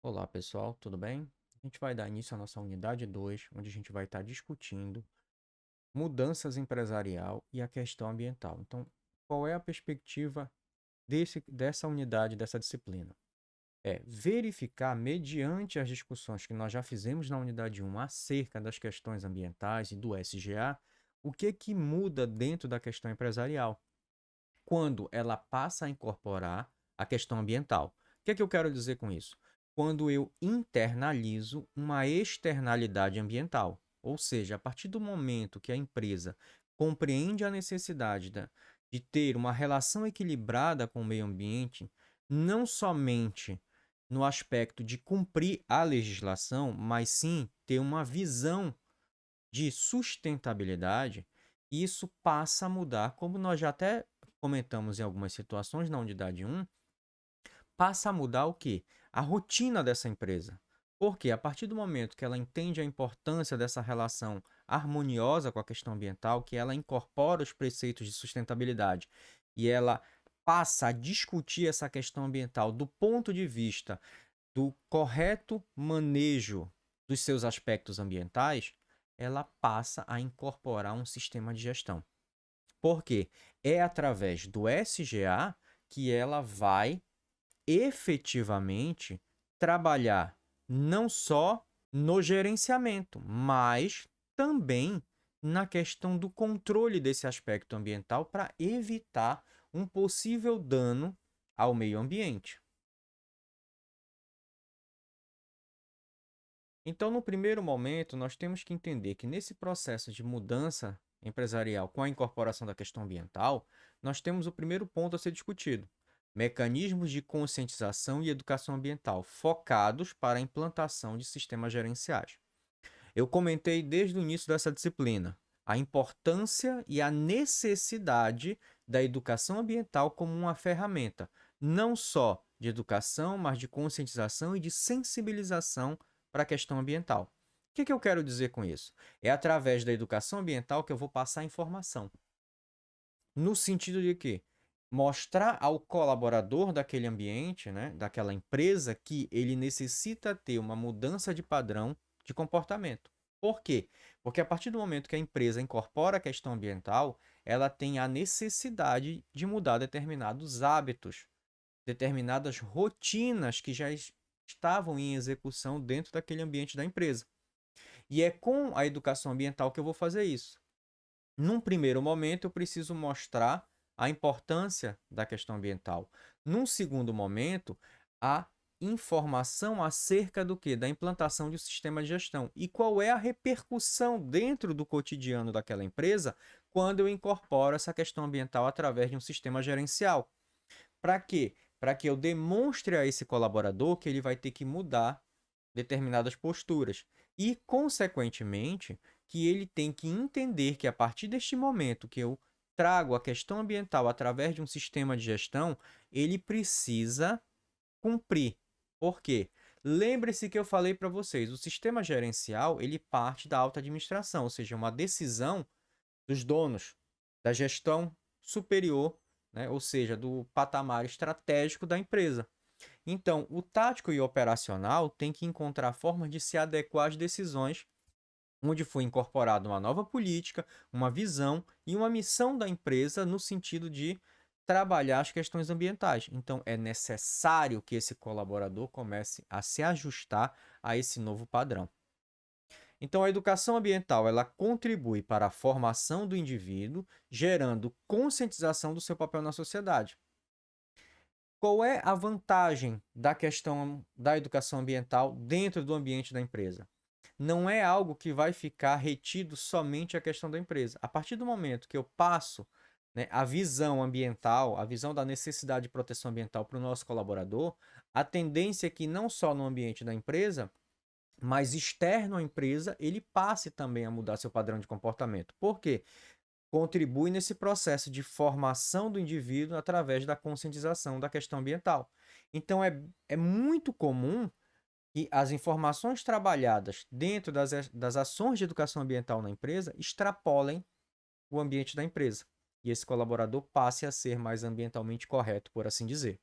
Olá pessoal, tudo bem? A gente vai dar início à nossa unidade 2, onde a gente vai estar discutindo mudanças empresarial e a questão ambiental. Então, qual é a perspectiva dessa unidade, dessa disciplina? É verificar, mediante as discussões que nós já fizemos na unidade 1 acerca das questões ambientais e do SGA, o que muda dentro da questão empresarial quando ela passa a incorporar a questão ambiental. O que eu quero dizer com isso? Quando eu internalizo uma externalidade ambiental, ou seja, a partir do momento que a empresa compreende a necessidade de ter uma relação equilibrada com o meio ambiente, não somente no aspecto de cumprir a legislação, mas sim ter uma visão de sustentabilidade, isso passa a mudar, como nós já até comentamos em algumas situações na unidade 1, passa a mudar o quê? A rotina dessa empresa. Porque a partir do momento que ela entende a importância dessa relação harmoniosa com a questão ambiental, que ela incorpora os preceitos de sustentabilidade e ela passa a discutir essa questão ambiental do ponto de vista do correto manejo dos seus aspectos ambientais, ela passa a incorporar um sistema de gestão. Por quê? É através do SGA que ela vai efetivamente trabalhar não só no gerenciamento, mas também na questão do controle desse aspecto ambiental para evitar um possível dano ao meio ambiente. Então, no primeiro momento, nós temos que entender que nesse processo de mudança empresarial com a incorporação da questão ambiental, nós temos o primeiro ponto a ser discutido: mecanismos de conscientização e educação ambiental focados para a implantação de sistemas gerenciais. Eu comentei desde o início dessa disciplina a importância e a necessidade da educação ambiental como uma ferramenta, não só de educação, mas de conscientização e de sensibilização para a questão ambiental. O que eu quero dizer com isso? É através da educação ambiental que eu vou passar informação. No sentido de que mostrar ao colaborador daquele ambiente, né, daquela empresa, que ele necessita ter uma mudança de padrão de comportamento. Por quê? Porque a partir do momento que a empresa incorpora a questão ambiental, ela tem a necessidade de mudar determinados hábitos, determinadas rotinas que já estavam em execução dentro daquele ambiente da empresa. E é com a educação ambiental que eu vou fazer isso. Num primeiro momento, eu preciso mostrar a importância da questão ambiental. Num segundo momento, a informação acerca do que? Da implantação de um sistema de gestão. E qual é a repercussão dentro do cotidiano daquela empresa quando eu incorporo essa questão ambiental através de um sistema gerencial. Para quê? Para que eu demonstre a esse colaborador que ele vai ter que mudar determinadas posturas. E, consequentemente, que ele tem que entender que a partir deste momento que eu trago a questão ambiental através de um sistema de gestão, ele precisa cumprir. Por quê? Lembre-se que eu falei para vocês, o sistema gerencial, ele parte da alta administração, ou seja, uma decisão dos donos, da gestão superior, né? Ou seja, do patamar estratégico da empresa. Então, o tático e o operacional tem que encontrar formas de se adequar às decisões, onde foi incorporada uma nova política, uma visão e uma missão da empresa no sentido de trabalhar as questões ambientais. Então, é necessário que esse colaborador comece a se ajustar a esse novo padrão. Então, a educação ambiental ela contribui para a formação do indivíduo, gerando conscientização do seu papel na sociedade. Qual é a vantagem da questão da educação ambiental dentro do ambiente da empresa? Não é algo que vai ficar retido somente à questão da empresa. A partir do momento que eu passo, né, a visão ambiental, a visão da necessidade de proteção ambiental para o nosso colaborador, a tendência é que não só no ambiente da empresa, mas externo à empresa, ele passe também a mudar seu padrão de comportamento. Por quê? Contribui nesse processo de formação do indivíduo através da conscientização da questão ambiental. Então, é muito comum que as informações trabalhadas dentro das ações de educação ambiental na empresa extrapolem o ambiente da empresa. E esse colaborador passe a ser mais ambientalmente correto, por assim dizer.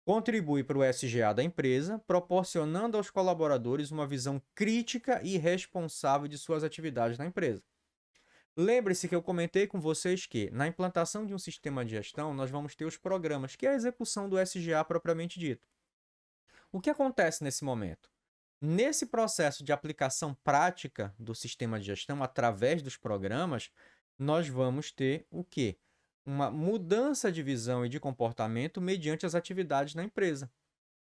Contribui para o SGA da empresa, proporcionando aos colaboradores uma visão crítica e responsável de suas atividades na empresa. Lembre-se que eu comentei com vocês que, na implantação de um sistema de gestão, nós vamos ter os programas, que é a execução do SGA propriamente dito. O que acontece nesse momento? Nesse processo de aplicação prática do sistema de gestão através dos programas, nós vamos ter o quê? Uma mudança de visão e de comportamento mediante as atividades na empresa.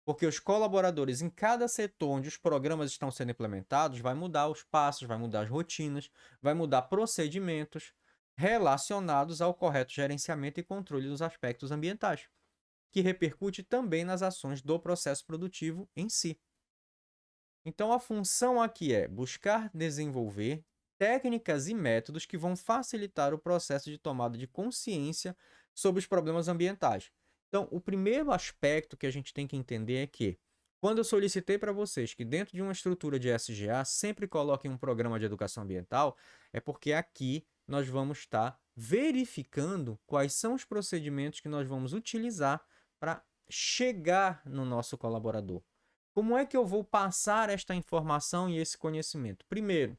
Porque os colaboradores em cada setor onde os programas estão sendo implementados vai mudar os passos, vai mudar as rotinas, vai mudar procedimentos relacionados ao correto gerenciamento e controle dos aspectos ambientais, que repercute também nas ações do processo produtivo em si. Então, a função aqui é buscar desenvolver técnicas e métodos que vão facilitar o processo de tomada de consciência sobre os problemas ambientais. Então, o primeiro aspecto que a gente tem que entender é que, quando eu solicitei para vocês que dentro de uma estrutura de SGA sempre coloquem um programa de educação ambiental, é porque aqui nós vamos estar verificando quais são os procedimentos que nós vamos utilizar para chegar no nosso colaborador. Como é que eu vou passar esta informação e esse conhecimento? Primeiro,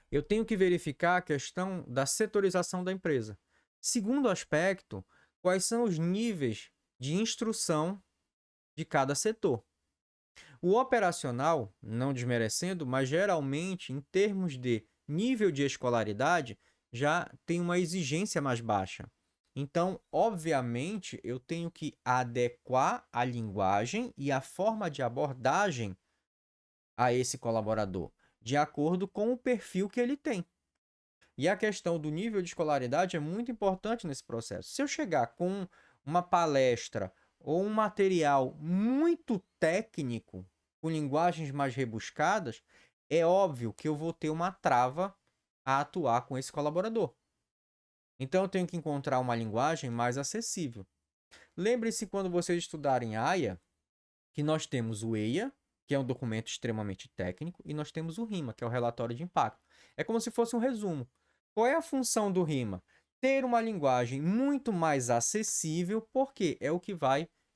eu tenho que verificar a questão da setorização da empresa. Segundo aspecto, quais são os níveis de instrução de cada setor. O operacional, não desmerecendo, mas geralmente, em termos de nível de escolaridade, já tem uma exigência mais baixa. Então, obviamente, eu tenho que adequar a linguagem e a forma de abordagem a esse colaborador, de acordo com o perfil que ele tem. E a questão do nível de escolaridade é muito importante nesse processo. Se eu chegar com uma palestra ou um material muito técnico, com linguagens mais rebuscadas, é óbvio que eu vou ter uma trava a atuar com esse colaborador. Então, eu tenho que encontrar uma linguagem mais acessível. Lembre-se, quando vocês estudarem AIA, que nós temos o EIA, que é um documento extremamente técnico, e nós temos o RIMA, que é o relatório de impacto. É como se fosse um resumo. Qual é a função do RIMA? Ter uma linguagem muito mais acessível, porque é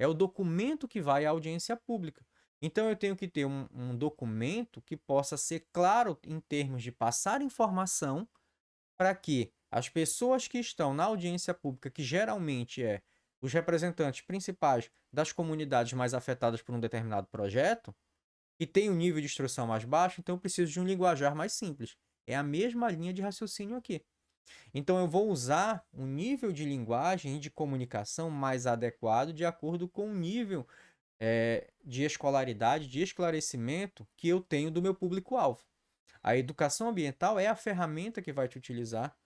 o documento que vai à audiência pública. Então, eu tenho que ter um documento que possa ser claro em termos de passar informação para que as pessoas que estão na audiência pública, que geralmente é os representantes principais das comunidades mais afetadas por um determinado projeto, que tem um nível de instrução mais baixo, então eu preciso de um linguajar mais simples. É a mesma linha de raciocínio aqui. Então eu vou usar um nível de linguagem e de comunicação mais adequado de acordo com o nível de escolaridade, de esclarecimento que eu tenho do meu público-alvo. A educação ambiental é a ferramenta que vai te utilizar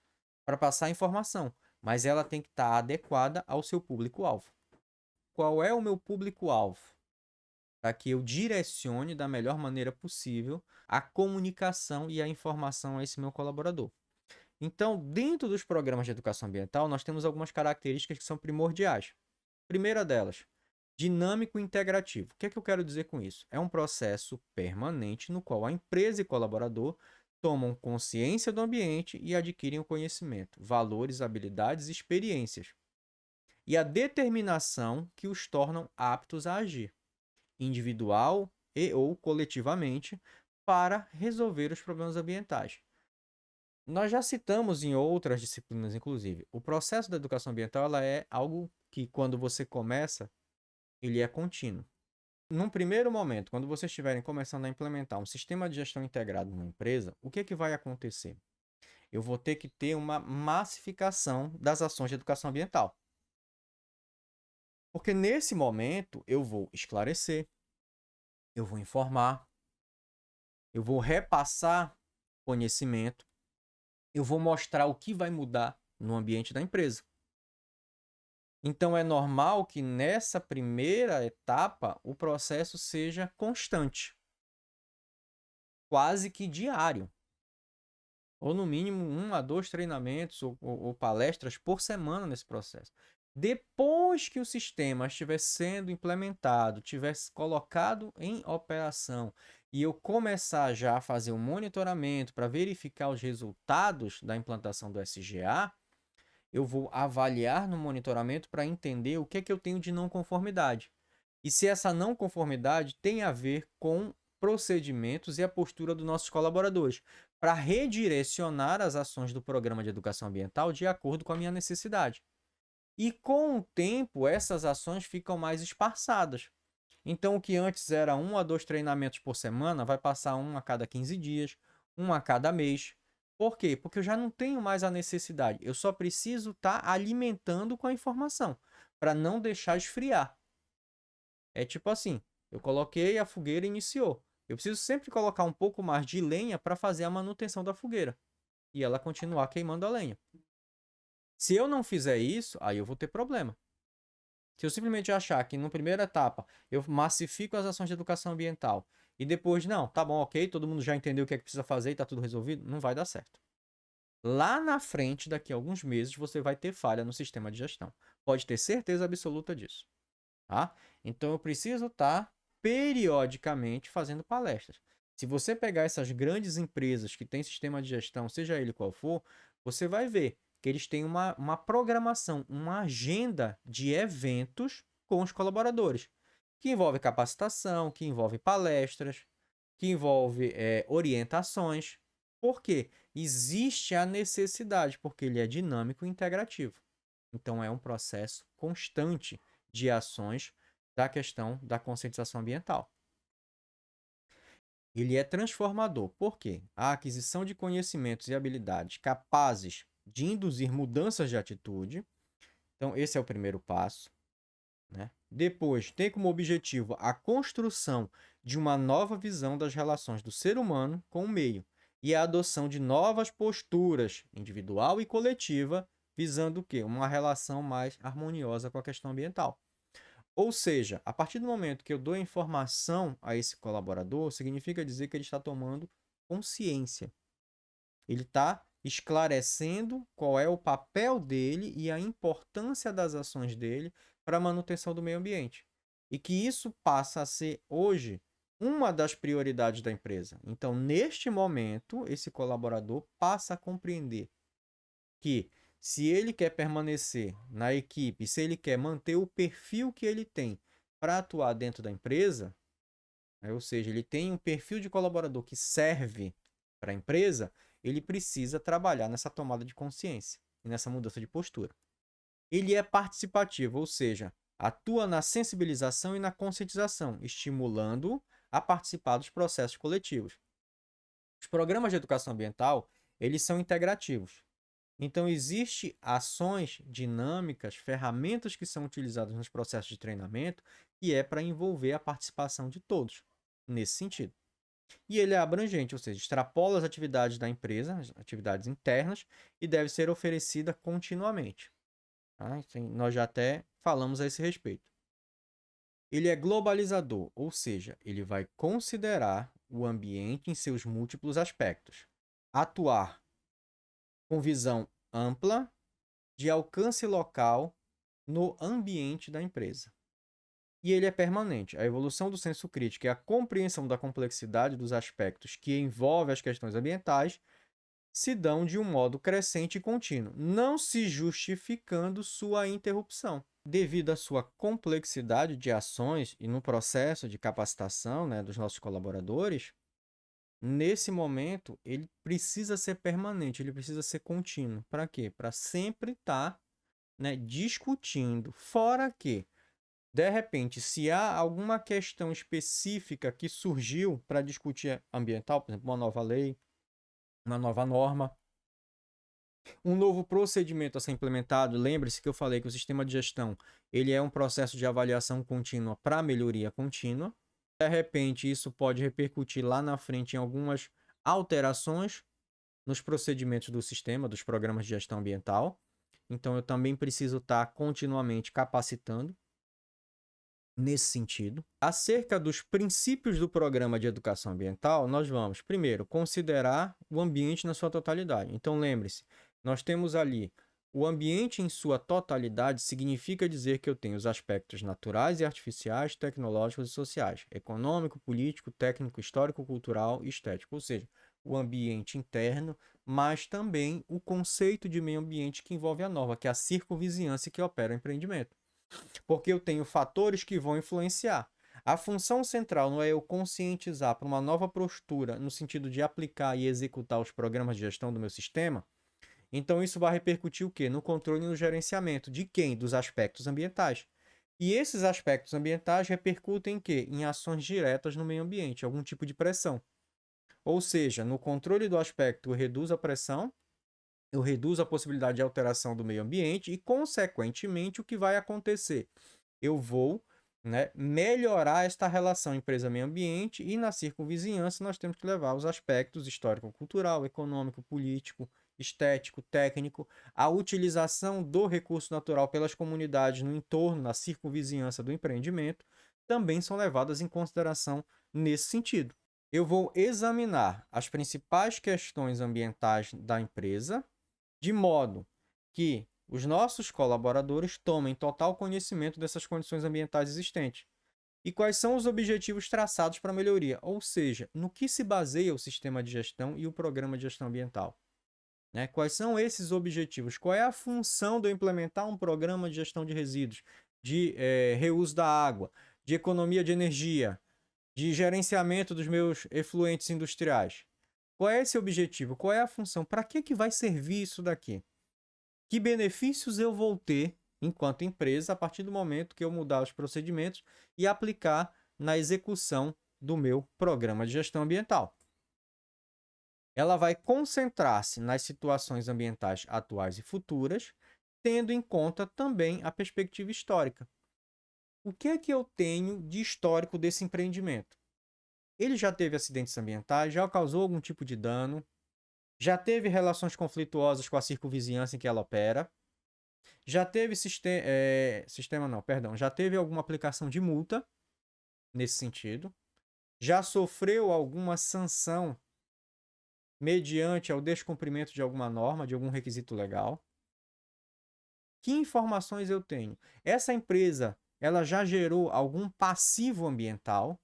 para passar a informação, mas ela tem que estar adequada ao seu público-alvo. Qual é o meu público-alvo? Para que eu direcione da melhor maneira possível a comunicação e a informação a esse meu colaborador. Então, dentro dos programas de educação ambiental, nós temos algumas características que são primordiais. Primeira delas, dinâmico e integrativo. O que é que eu quero dizer com isso? É um processo permanente no qual a empresa e colaborador tomam consciência do ambiente e adquirem o conhecimento, valores, habilidades e experiências. E a determinação que os tornam aptos a agir, individual e ou coletivamente, para resolver os problemas ambientais. Nós já citamos em outras disciplinas, inclusive, o processo da educação ambiental ela é algo que, quando você começa, ele é contínuo. Num primeiro momento, quando vocês estiverem começando a implementar um sistema de gestão integrado numa empresa, o que vai acontecer? Eu vou ter que ter uma massificação das ações de educação ambiental. Porque nesse momento eu vou esclarecer, eu vou informar, eu vou repassar conhecimento, eu vou mostrar o que vai mudar no ambiente da empresa. Então, é normal que nessa primeira etapa o processo seja constante, quase que diário, ou no mínimo 1 a 2 treinamentos ou palestras por semana nesse processo. Depois que o sistema estiver sendo implementado, estiver colocado em operação e eu começar já a fazer um monitoramento para verificar os resultados da implantação do SGA, eu vou avaliar no monitoramento para entender o que é que eu tenho de não conformidade. E se essa não conformidade tem a ver com procedimentos e a postura dos nossos colaboradores, para redirecionar as ações do programa de educação ambiental de acordo com a minha necessidade. E com o tempo, essas ações ficam mais esparçadas. Então, o que antes era 1 a 2 treinamentos por semana, vai passar um a cada 15 dias, um a cada mês. Por quê? Porque eu já não tenho mais a necessidade. Eu só preciso estar alimentando com a informação, para não deixar esfriar. É tipo assim, eu coloquei a fogueira e iniciou. Eu preciso sempre colocar um pouco mais de lenha para fazer a manutenção da fogueira e ela continuar queimando a lenha. Se eu não fizer isso, aí eu vou ter problema. Se eu simplesmente achar que na primeira etapa eu massifico as ações de educação ambiental e depois, não, tá bom, ok, todo mundo já entendeu o que é que precisa fazer e tá tudo resolvido, não vai dar certo. Lá na frente, daqui a alguns meses, você vai ter falha no sistema de gestão. Pode ter certeza absoluta disso. Tá? Então eu preciso estar periodicamente fazendo palestras. Se você pegar essas grandes empresas que têm sistema de gestão, seja ele qual for, você vai ver que eles têm uma programação, uma agenda de eventos com os colaboradores, que envolve capacitação, que envolve palestras, que envolve orientações. Por quê? Existe a necessidade, porque ele é dinâmico e integrativo. Então, é um processo constante de ações da questão da conscientização ambiental. Ele é transformador, porque a aquisição de conhecimentos e habilidades capazes de induzir mudanças de atitude. Então, esse é o primeiro passo. Né? Depois, tem como objetivo a construção de uma nova visão das relações do ser humano com o meio e a adoção de novas posturas, individual e coletiva, visando o quê? Uma relação mais harmoniosa com a questão ambiental. Ou seja, a partir do momento que eu dou informação a esse colaborador, significa dizer que ele está tomando consciência. Ele está esclarecendo qual é o papel dele e a importância das ações dele para a manutenção do meio ambiente. E que isso passa a ser, hoje, uma das prioridades da empresa. Então, neste momento, esse colaborador passa a compreender que, se ele quer permanecer na equipe, se ele quer manter o perfil que ele tem para atuar dentro da empresa, né, ou seja, ele tem um perfil de colaborador que serve para a empresa, ele precisa trabalhar nessa tomada de consciência e nessa mudança de postura. Ele é participativo, ou seja, atua na sensibilização e na conscientização, estimulando a participar dos processos coletivos. Os programas de educação ambiental, eles são integrativos. Então, existem ações dinâmicas, ferramentas que são utilizadas nos processos de treinamento, e é para envolver a participação de todos, nesse sentido. E ele é abrangente, ou seja, extrapola as atividades da empresa, as atividades internas, e deve ser oferecida continuamente. Tá? Assim, nós já até falamos a esse respeito. Ele é globalizador, ou seja, ele vai considerar o ambiente em seus múltiplos aspectos. Atuar com visão ampla de alcance local no ambiente da empresa. E ele é permanente. A evolução do senso crítico e a compreensão da complexidade dos aspectos que envolvem as questões ambientais se dão de um modo crescente e contínuo, não se justificando sua interrupção. Devido à sua complexidade de ações e no processo de capacitação, né, dos nossos colaboradores, nesse momento ele precisa ser permanente, ele precisa ser contínuo. Para quê? Para sempre estar, né, discutindo. Fora que, de repente, se há alguma questão específica que surgiu para discutir ambiental, por exemplo, uma nova lei, uma nova norma, um novo procedimento a ser implementado, lembre-se que eu falei que o sistema de gestão ele é um processo de avaliação contínua para melhoria contínua. De repente, isso pode repercutir lá na frente em algumas alterações nos procedimentos do sistema, dos programas de gestão ambiental. Então, eu também preciso estar continuamente capacitando nesse sentido. Acerca dos princípios do programa de educação ambiental, nós vamos, primeiro, considerar o ambiente na sua totalidade. Então, lembre-se, nós temos ali o ambiente em sua totalidade, significa dizer que eu tenho os aspectos naturais e artificiais, tecnológicos e sociais, econômico, político, técnico, histórico, cultural e estético, ou seja, o ambiente interno, mas também o conceito de meio ambiente que envolve a norma, que é a circunvizinhança que opera o empreendimento. Porque eu tenho fatores que vão influenciar. A função central não é eu conscientizar para uma nova postura no sentido de aplicar e executar os programas de gestão do meu sistema. Então, isso vai repercutir o quê? No controle e no gerenciamento. De quem? Dos aspectos ambientais. E esses aspectos ambientais repercutem em quê? Em ações diretas no meio ambiente, algum tipo de pressão. Ou seja, no controle do aspecto, eu reduzo a pressão, eu reduzo a possibilidade de alteração do meio ambiente e, consequentemente, o que vai acontecer? Eu vou, né, melhorar esta relação empresa-meio ambiente e na circunvizinhança nós temos que levar os aspectos histórico-cultural, econômico, político, estético, técnico, a utilização do recurso natural pelas comunidades no entorno, na circunvizinhança do empreendimento, também são levadas em consideração nesse sentido. Eu vou examinar as principais questões ambientais da empresa, de modo que os nossos colaboradores tomem total conhecimento dessas condições ambientais existentes. E quais são os objetivos traçados para a melhoria? Ou seja, no que se baseia o sistema de gestão e o programa de gestão ambiental? Né? Quais são esses objetivos? Qual é a função de eu implementar um programa de gestão de resíduos, de reuso da água, de economia de energia, de gerenciamento dos meus efluentes industriais? Qual é esse objetivo? Qual é a função? Para que vai servir isso daqui? Que benefícios eu vou ter enquanto empresa a partir do momento que eu mudar os procedimentos e aplicar na execução do meu programa de gestão ambiental? Ela vai concentrar-se nas situações ambientais atuais e futuras, tendo em conta também a perspectiva histórica. O que é que eu tenho de histórico desse empreendimento? Ele já teve acidentes ambientais, já causou algum tipo de dano, já teve relações conflituosas com a circunvizinhança em que ela opera, já teve sistema não, perdão, já teve alguma aplicação de multa nesse sentido, já sofreu alguma sanção mediante ao descumprimento de alguma norma, de algum requisito legal. Que informações eu tenho? Essa empresa, ela já gerou algum passivo ambiental?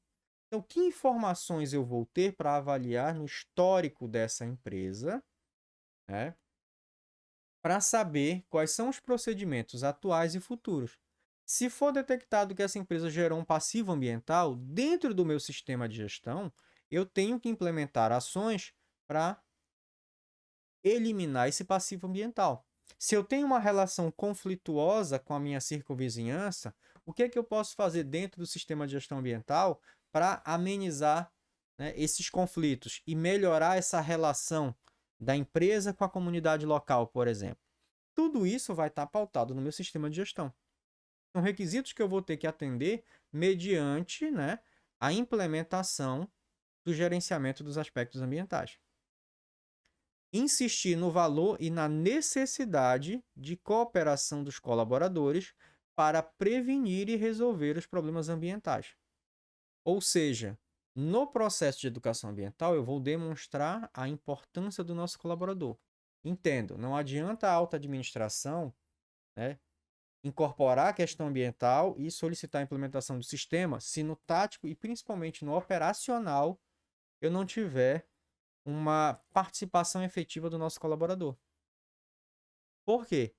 Então, que informações eu vou ter para avaliar no histórico dessa empresa, né? Para saber quais são os procedimentos atuais e futuros. Se for detectado que essa empresa gerou um passivo ambiental dentro do meu sistema de gestão, eu tenho que implementar ações para eliminar esse passivo ambiental. Se eu tenho uma relação conflituosa com a minha circunvizinhança, o que é que eu posso fazer dentro do sistema de gestão ambiental para amenizar, né, esses conflitos e melhorar essa relação da empresa com a comunidade local, por exemplo? Tudo isso vai estar pautado no meu sistema de gestão. São requisitos que eu vou ter que atender mediante, né, a implementação do gerenciamento dos aspectos ambientais. Insistir no valor e na necessidade de cooperação dos colaboradores para prevenir e resolver os problemas ambientais. Ou seja, no processo de educação ambiental, eu vou demonstrar a importância do nosso colaborador. Entendo, não adianta a alta administração, né, incorporar a questão ambiental e solicitar a implementação do sistema se no tático e principalmente no operacional eu não tiver uma participação efetiva do nosso colaborador. Por quê?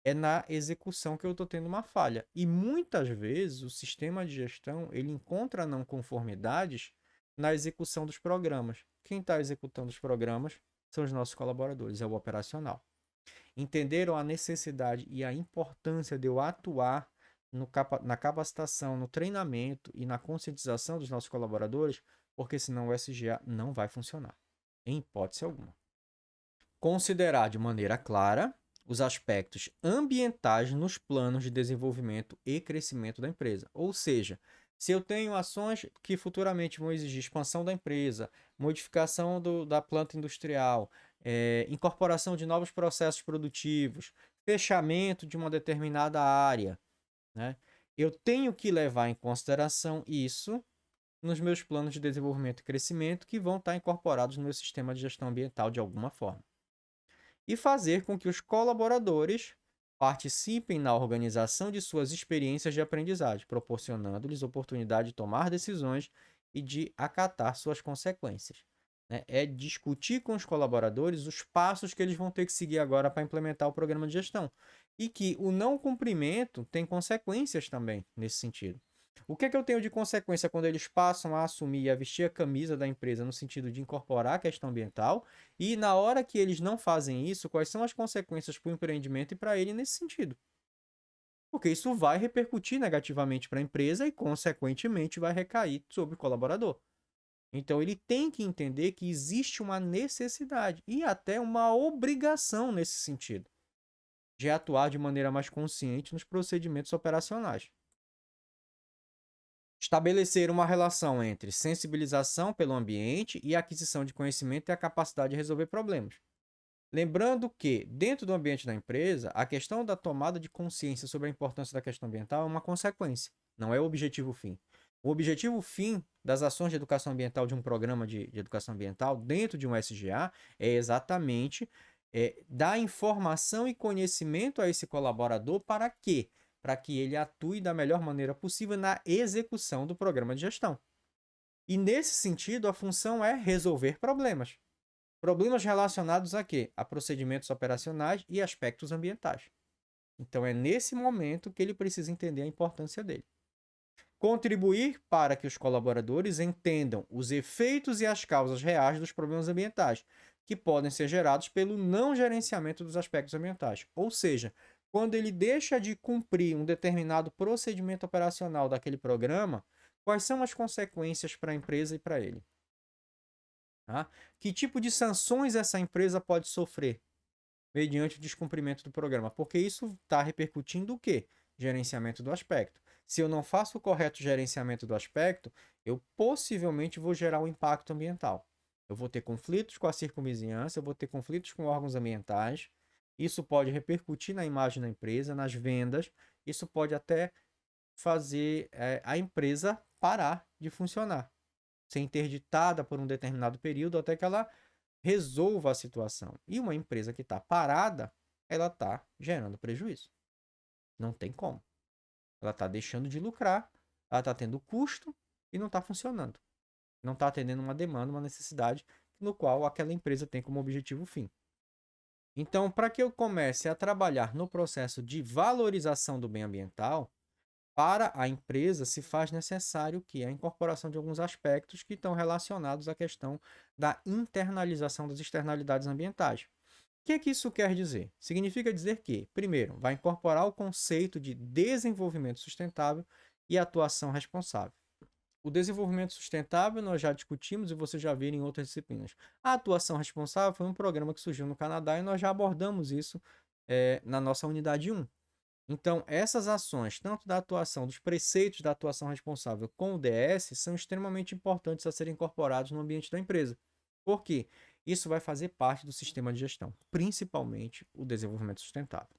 É na execução que eu estou tendo uma falha. E muitas vezes o sistema de gestão ele encontra não conformidades na execução dos programas. Quem está executando os programas são os nossos colaboradores, é o operacional. Entenderam a necessidade e a importância de eu atuar na capacitação, no treinamento e na conscientização dos nossos colaboradores, porque senão o SGA não vai funcionar, em hipótese alguma. Considerar de maneira clara os aspectos ambientais nos planos de desenvolvimento e crescimento da empresa. Ou seja, se eu tenho ações que futuramente vão exigir expansão da empresa, modificação da planta industrial, incorporação de novos processos produtivos, fechamento de uma determinada área, né? Eu tenho que levar em consideração isso nos meus planos de desenvolvimento e crescimento que vão estar incorporados no meu sistema de gestão ambiental de alguma forma. E fazer com que os colaboradores participem na organização de suas experiências de aprendizagem, proporcionando-lhes oportunidade de tomar decisões e de acatar suas consequências. Né? É discutir com os colaboradores os passos que eles vão ter que seguir agora para implementar o programa de gestão. e que o não cumprimento tem consequências também nesse sentido. O que é que eu tenho de consequência quando eles passam a assumir e a vestir a camisa da empresa no sentido de incorporar a questão ambiental? E na hora que eles não fazem isso, quais são as consequências para o empreendimento e para ele nesse sentido? Porque isso vai repercutir negativamente para a empresa e, consequentemente, vai recair sobre o colaborador. Então, ele tem que entender que existe uma necessidade e até uma obrigação nesse sentido, de atuar de maneira mais consciente nos procedimentos operacionais. Estabelecer uma relação entre sensibilização pelo ambiente e aquisição de conhecimento e a capacidade de resolver problemas. Lembrando que, dentro do ambiente da empresa, a questão da tomada de consciência sobre a importância da questão ambiental é uma consequência, não é o objetivo fim. O objetivo fim das ações de educação ambiental de um programa de educação ambiental dentro de um SGA é exatamente dar informação e conhecimento a esse colaborador para quê? Para que ele atue da melhor maneira possível na execução do programa de gestão. E nesse sentido, a função é resolver problemas. Problemas relacionados a quê? A procedimentos operacionais e aspectos ambientais. Então é nesse momento que ele precisa entender a importância dele. Contribuir para que os colaboradores entendam os efeitos e as causas reais dos problemas ambientais, que podem ser gerados pelo não gerenciamento dos aspectos ambientais. Ou seja, quando ele deixa de cumprir um determinado procedimento operacional daquele programa, quais são as consequências para a empresa e para ele? Tá? Que tipo de sanções essa empresa pode sofrer mediante o descumprimento do programa? Porque isso está repercutindo o quê? Gerenciamento do aspecto. Se eu não faço o correto gerenciamento do aspecto, eu possivelmente vou gerar um impacto ambiental. Eu vou ter conflitos com a circunvizinhança, eu vou ter conflitos com órgãos ambientais. Isso pode repercutir na imagem da empresa, nas vendas. Isso pode até fazer a empresa parar de funcionar, ser interditada por um determinado período até que ela resolva a situação. E uma empresa que está parada, ela está gerando prejuízo. Não tem como. Ela está deixando de lucrar, ela está tendo custo e não está funcionando. Não está atendendo uma demanda, uma necessidade no qual aquela empresa tem como objetivo fim. Então, para que eu comece a trabalhar no processo de valorização do bem ambiental, para a empresa se faz necessário que a incorporação de alguns aspectos que estão relacionados à questão da internalização das externalidades ambientais. O que é que isso quer dizer? Significa dizer que, primeiro, vai incorporar o conceito de desenvolvimento sustentável e atuação responsável. O desenvolvimento sustentável nós já discutimos e você já viu em outras disciplinas. A atuação responsável foi um programa que surgiu no Canadá e nós já abordamos isso na nossa unidade 1. Então, essas ações, tanto da atuação, dos preceitos da atuação responsável com o DS, são extremamente importantes a serem incorporados no ambiente da empresa. Por quê? Isso vai fazer parte do sistema de gestão, principalmente o desenvolvimento sustentável.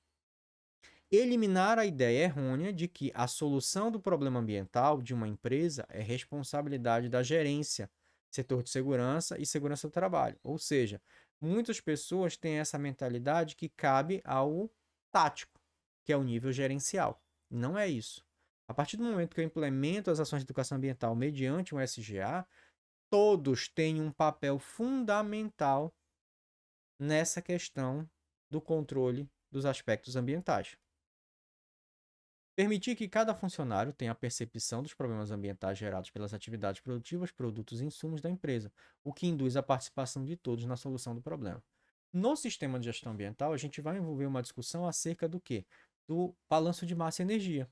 Eliminar a ideia errônea de que a solução do problema ambiental de uma empresa é responsabilidade da gerência, setor de segurança e segurança do trabalho. Ou seja, muitas pessoas têm essa mentalidade que cabe ao tático, que é o nível gerencial. Não é isso. A partir do momento que eu implemento as ações de educação ambiental mediante um SGA, todos têm um papel fundamental nessa questão do controle dos aspectos ambientais. Permitir que cada funcionário tenha a percepção dos problemas ambientais gerados pelas atividades produtivas, produtos e insumos da empresa, o que induz a participação de todos na solução do problema. No sistema de gestão ambiental, a gente vai envolver uma discussão acerca do quê? Do balanço de massa e energia.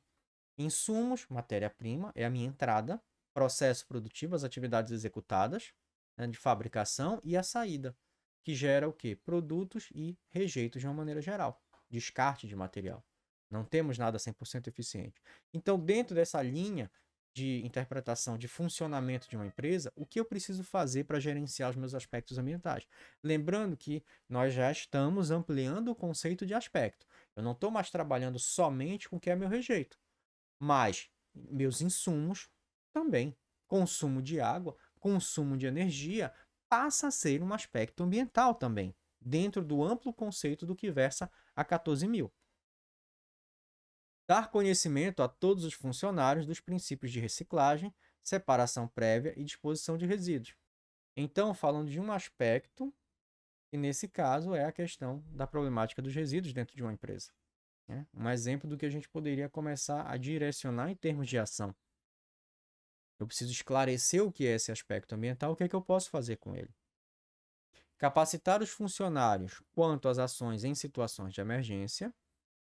Insumos, matéria-prima, é a minha entrada, processo produtivo, as atividades executadas, né, de fabricação e a saída, que gera o quê? Produtos e rejeitos de uma maneira geral, descarte de material. Não temos nada 100% eficiente. Então, dentro dessa linha de interpretação de funcionamento de uma empresa, o que eu preciso fazer para gerenciar os meus aspectos ambientais? Lembrando que nós já estamos ampliando o conceito de aspecto. Eu não estou mais trabalhando somente com o que é meu rejeito, mas meus insumos também. Consumo de água, consumo de energia, passa a ser um aspecto ambiental também, dentro do amplo conceito do que versa a 14.000. Dar conhecimento a todos os funcionários dos princípios de reciclagem, separação prévia e disposição de resíduos. Então, falando de um aspecto, que nesse caso é a questão da problemática dos resíduos dentro de uma empresa. né? Um exemplo do que a gente poderia começar a direcionar em termos de ação. Eu preciso esclarecer o que é esse aspecto ambiental, o que é que eu posso fazer com ele. Capacitar os funcionários quanto às ações em situações de emergência,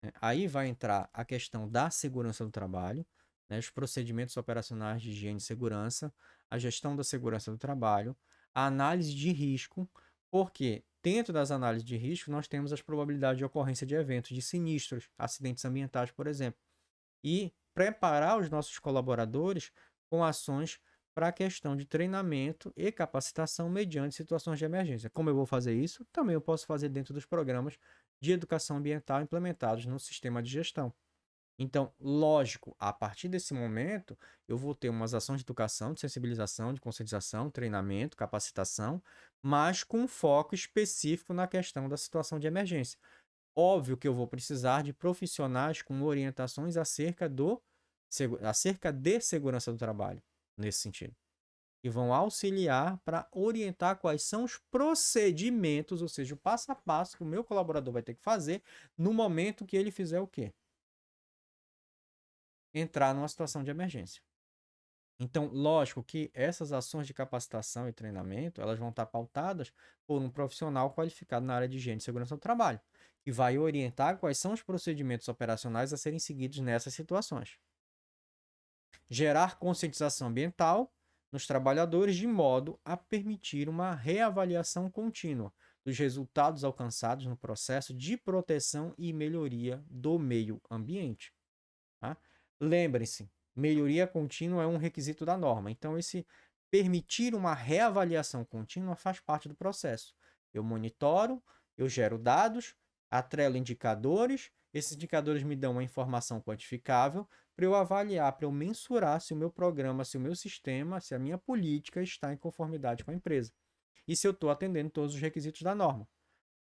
né? Aí vai entrar a questão da segurança do trabalho, né? Os procedimentos operacionais de higiene e segurança, a gestão da segurança do trabalho, a análise de risco, porque dentro das análises de risco nós temos as probabilidades de ocorrência de eventos, de sinistros, acidentes ambientais, por exemplo, e preparar os nossos colaboradores com ações para a questão de treinamento e capacitação mediante situações de emergência. Como eu vou fazer isso? Também eu posso fazer dentro dos programas de educação ambiental implementados no sistema de gestão. Então, lógico, a partir desse momento, eu vou ter umas ações de educação, de sensibilização, de conscientização, treinamento, capacitação, mas com foco específico na questão da situação de emergência. Óbvio que eu vou precisar de profissionais com orientações acerca de segurança do trabalho, nesse sentido, que vão auxiliar para orientar quais são os procedimentos, ou seja, o passo a passo que o meu colaborador vai ter que fazer no momento que ele fizer o quê? Entrar numa situação de emergência. Então, lógico que essas ações de capacitação e treinamento, elas vão estar pautadas por um profissional qualificado na área de higiene e segurança do trabalho, que vai orientar quais são os procedimentos operacionais a serem seguidos nessas situações. Gerar conscientização ambiental nos trabalhadores de modo a permitir uma reavaliação contínua dos resultados alcançados no processo de proteção e melhoria do meio ambiente. Tá? Lembrem-se, melhoria contínua é um requisito da norma. Então, esse permitir uma reavaliação contínua faz parte do processo. Eu monitoro, eu gero dados, atrelo indicadores, esses indicadores me dão uma informação quantificável para eu avaliar, para eu mensurar se o meu programa, se o meu sistema, se a minha política está em conformidade com a empresa. E se eu estou atendendo todos os requisitos da norma.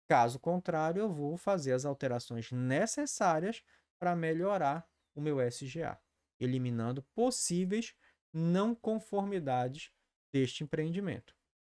Caso contrário, eu vou fazer as alterações necessárias para melhorar o meu SGA, eliminando possíveis não conformidades deste empreendimento.